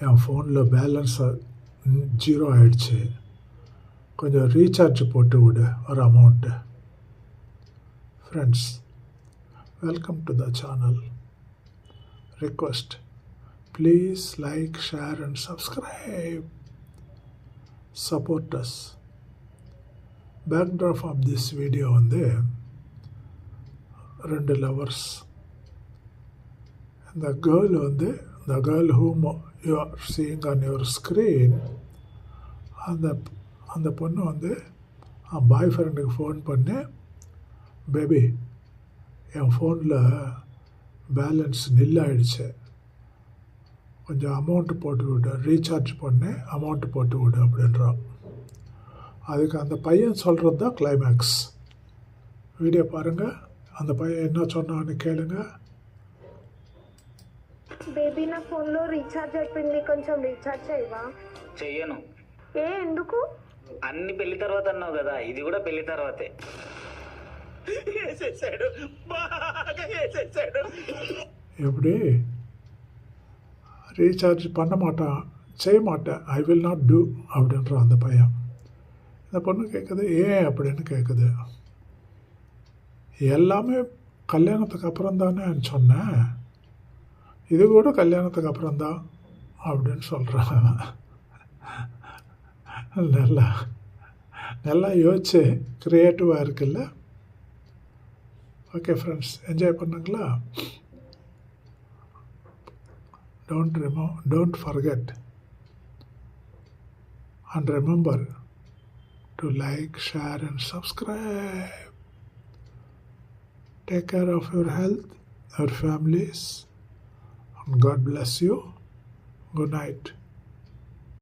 என் ஃபோனில் balance zero ஆயிடுச்சு, கொஞ்சம் ரீசார்ஜ் போட்டு விடு ஒரு amount. Friends, welcome to the channel. Request, please like, share and subscribe. Support us. Backdrop of this video வந்து 2 lovers. The girl வந்து the girl whom you are seeing on your screen, அந்த பொண்ணு வந்து பாய் ஃப்ரெண்டுக்கு phone பண்ணி, baby என் ஃபோனில் balance ஆயிடுச்சு, கொஞ்சம் அமௌண்ட்டு போட்டு விடு, ரீசார்ஜ் பண்ணி அமௌண்ட்டு போட்டு விடு அப்படின்றான். அதுக்கு அந்த பையன் சொல்கிறது தான் கிளைமேக்ஸ். வீடியோ பாருங்கள், அந்த பையன் என்ன சொன்னான்னு கேளுங்க. బేబీ నా ఫోన్లో రీఛార్జ్ అయిపోయింది, కొంచెం రీఛార్జ్ చేయవా? చెయ్యను. ఎందుకు? అన్ని పెళ్లి తర్వాత అన్నావు కదా, ఇది కూడా పెళ్లి తర్వాతే. எப்படி ரீசார்ஜ் பண்ண மாட்டான், செய்ய மாட்டேன், ஐ வில் நாட் டூ அப்படின்றான் அந்த பையன். இந்த பொண்ணு கேட்குது, ஏன் அப்படின்னு கேட்குது. எல்லாமே கல்யாணத்துக்கு அப்புறம் தானே சொன்னேன், இது கூட கல்யாணத்துக்கு அப்புறம்தான் அப்படின்னு சொல்கிறான். நல்லா யோசிச்சு க்ரியேட்டிவாக இருக்குல்ல. ஓகே ஃப்ரெண்ட்ஸ், என்ஜாய் பண்ணுங்களா. Don't forget and remember to like, share and subscribe. Take care of your health, your families, and God bless you. Good night.